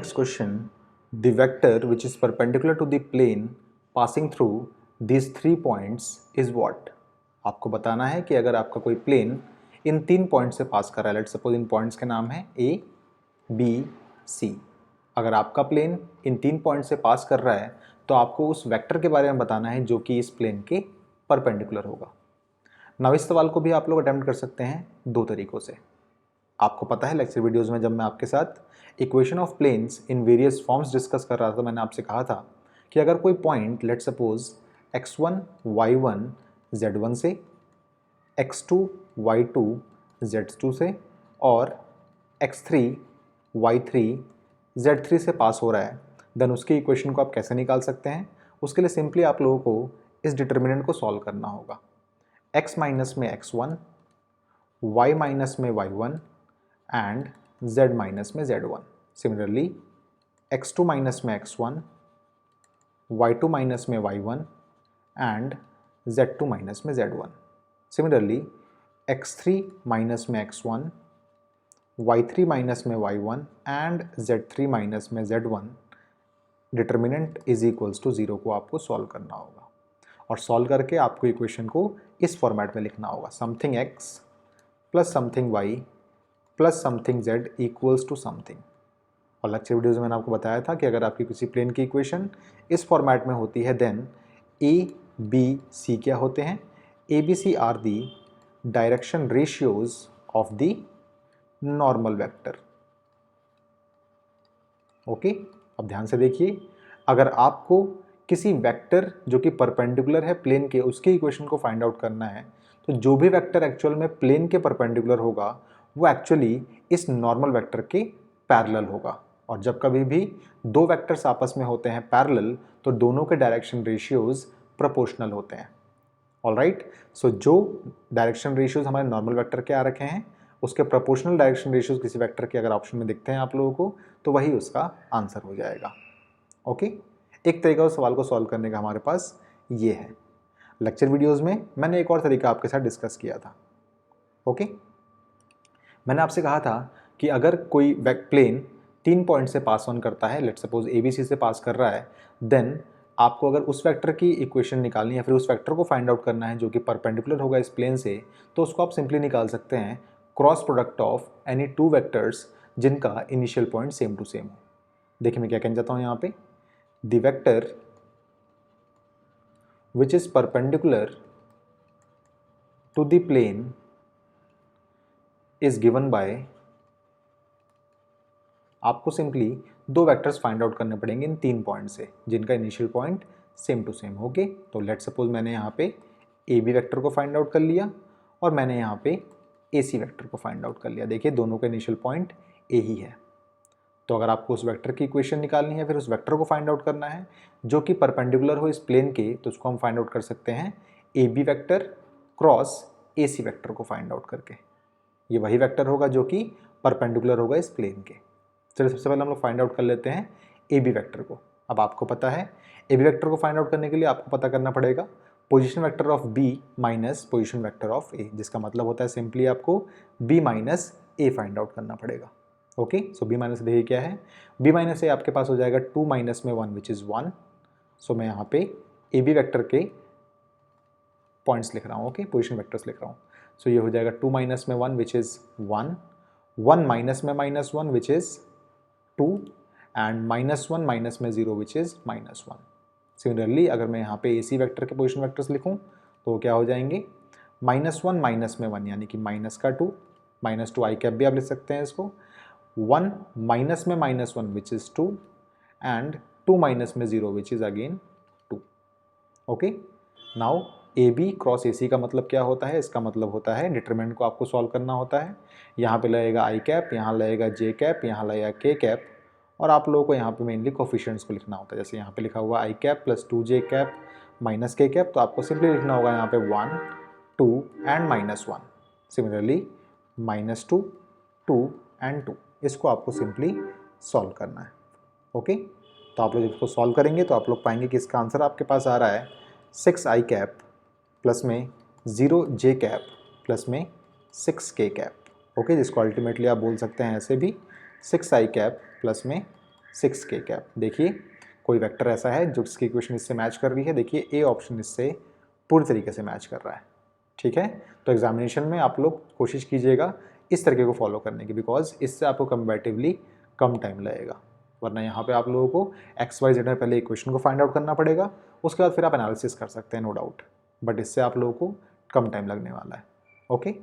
Next question, the vector which is perpendicular to the plane passing through these 3 points is what? आपको बताना है कि अगर आपका कोई प्लेन इन 3 पॉइंट से पास कर रहा है, लेट्स सपोज इन पॉइंट्स के नाम है A, B, C। अगर आपका प्लेन इन 3 पॉइंट से पास कर रहा है तो आपको उस वेक्टर के बारे में बताना है जो कि इस प्लेन के परपेंडिकुलर होगा। नाउ इस सवाल को भी आप लोग अटेम्प्ट कर सकते हैं दो तरीकों से। आपको पता है लेक्चर वीडियोज़ में जब मैं आपके साथ equation of planes in various forms discuss कर रहा था, मैंने आपसे कहा था कि अगर कोई point let's suppose x1 y1 z1 से, x2 y2 z2 से और x3 y3 z3 से पास हो रहा है, देन उसकी इक्वेशन को आप कैसे निकाल सकते हैं। उसके लिए सिंपली आप लोगों को इस डिटर्मिनेंट को सॉल्व करना होगा। x माइनस में x1, y माइनस में y1 एंड z माइनस में z1। सिमिलरली x2 माइनस में x1, y2 माइनस में y1 एंड z2 माइनस में z1। सिमिलरली x3 माइनस में x1, y3 माइनस में y1 एंड z3 माइनस में z1 determinant is equals to 0 को आपको solve करना होगा और सॉल्व करके आपको इक्वेशन को इस फॉर्मेट में लिखना होगा, something x plus something y plus something z equals to something. और लेक्चर वीडियोज़ में मैंने आपको बताया था कि अगर आपकी किसी प्लेन की इक्वेशन इस फॉर्मेट में होती है देन a b c क्या होते हैं, a b c are the direction ratios of the normal vector. Okay, अब ध्यान से देखिए, अगर आपको किसी वेक्टर जो कि परपेंडिकुलर है प्लेन के उसके इक्वेशन को फाइंड आउट करना है तो जो भी वेक्टर एक्चुअल में प्लेन के परपेंडिकुलर होगा वो एक्चुअली इस नॉर्मल वेक्टर के पैरेलल होगा। और जब कभी भी दो वेक्टर्स आपस में होते हैं पैरेलल तो दोनों के डायरेक्शन रेशियोज प्रोपोर्शनल होते हैं। ऑलराइट, सो जो डायरेक्शन रेशियोज हमारे नॉर्मल वेक्टर के आ रखे हैं उसके प्रोपोर्शनल डायरेक्शन रेशियोज किसी वेक्टर के अगर ऑप्शन में दिखते हैं आप लोगों को तो वही उसका आंसर हो जाएगा। ओके, एक तरीका उस सवाल को सॉल्व करने का हमारे पास ये है। लेक्चर वीडियोज़ में मैंने एक और तरीका आपके साथ डिस्कस किया था। ओके, मैंने आपसे कहा था कि अगर कोई प्लेन 3 पॉइंट से पास ऑन करता है, लेट्स सपोज ABC से पास कर रहा है, देन आपको अगर उस वेक्टर की इक्वेशन निकालनी है फिर उस वेक्टर को फाइंड आउट करना है जो कि परपेंडिकुलर होगा इस प्लेन से, तो उसको आप सिंपली निकाल सकते हैं cross product of any two vectors जिनका initial point same to same हो। देखिए मैं क्या कहना चाहता हूँ यहाँ पे, the vector which is perpendicular to the plane is given by, आपको सिंपली दो वेक्टर्स फाइंड आउट करने पड़ेंगे इन 3 पॉइंट से जिनका initial point same to same. Okay, तो लेट्स सपोज मैंने यहाँ पे ए बी वेक्टर को फाइंड आउट कर लिया और मैंने यहाँ पे ए सी वेक्टर को फाइंड आउट कर लिया। देखिए दोनों का इनिशियल पॉइंट ए ही है। तो अगर आपको उस वेक्टर की इक्वेशन निकालनी है फिर उस वेक्टर को फाइंड आउट करना है जो कि परपेंडिकुलर हो इस प्लेन के, तो उसको हम फाइंड आउट कर सकते हैं a B vector cross A c vector को फाइंड आउट करके। ये वही वेक्टर होगा जो कि परपेंडिकुलर होगा इस प्लेन के। चलिए सबसे पहले हम लोग फाइंड आउट कर लेते हैं ए बी वेक्टर को। अब आपको पता है ए बी वेक्टर को फाइंड आउट करने के लिए आपको पता करना पड़ेगा position vector of B minus position vector of A, जिसका मतलब होता है सिंपली आपको B minus A find out करना पड़ेगा। ओके, सो बी माइनस देखिए क्या है, बी माइनस ए आपके पास हो जाएगा 2 माइनस में 1 विच इज़ 1। सो मैं यहाँ पे ए बी वेक्टर के पॉइंट्स लिख रहा हूँ। ओके, पोजिशन वेक्टर्स लिख रहा हूँ। सो ये हो जाएगा 2 माइनस में 1 विच इज़ 1, 1 माइनस में minus 1 which is 2 and minus 1 minus में 0 विच इज़ माइनस 1। सिमिलरली अगर मैं यहाँ पे ए सी वेक्टर के पोजिशन वेक्टर्स लिखूँ तो क्या हो जाएंगे, माइनस 1 माइनस में 1 यानी कि माइनस का 2, माइनस 2 आई कैप भी आप लिख सकते हैं इसको, 1 माइनस में minus 1 which is 2 and 2 minus में 0 which is again 2। Okay, now A B cross A C का मतलब क्या होता है, इसका मतलब होता है डिटरमिनेंट को आपको सॉल्व करना होता है। यहाँ पे लगेगा आई कैप, यहाँ लगेगा जे कैप, यहाँ लगेगा के कैप और आप लोगों को यहाँ पे मेनली कोफिशिएंट्स को लिखना होता है। जैसे यहाँ पे लिखा हुआ i cap plus 2j cap minus k cap, तो आपको सिंपली लिखना होगा यहाँ पे 1, 2 and minus 1। Similarly minus 2, 2 and 2, इसको आपको सिंपली सॉल्व करना है। ओके, तो आप लोग इसको सॉल्व करेंगे तो आप लोग पाएंगे कि इसका आंसर आपके पास आ रहा है 6 आई कैप प्लस में 0 जे कैप प्लस में 6 के कैप। ओके, जिसको अल्टीमेटली आप बोल सकते हैं ऐसे भी 6 आई कैप प्लस में 6k कैप। देखिए कोई वेक्टर ऐसा है जो जिसकी इक्वेशन इससे मैच कर रही है, देखिए ए ऑप्शन इससे पूरी तरीके से मैच कर रहा है। ठीक है, तो एग्जामिनेशन में आप लोग कोशिश कीजिएगा इस तरीके को फॉलो करने की, बिकॉज इससे आपको कंपैरेटिवली कम टाइम लगेगा। वरना यहाँ पे आप लोगों को एक्स वाई जेड में पहले इक्वेशन को फाइंड आउट करना पड़ेगा, उसके बाद फिर आप एनालिसिस कर सकते हैं, नो डाउट, बट इससे आप लोगों को कम टाइम लगने वाला है। ओके।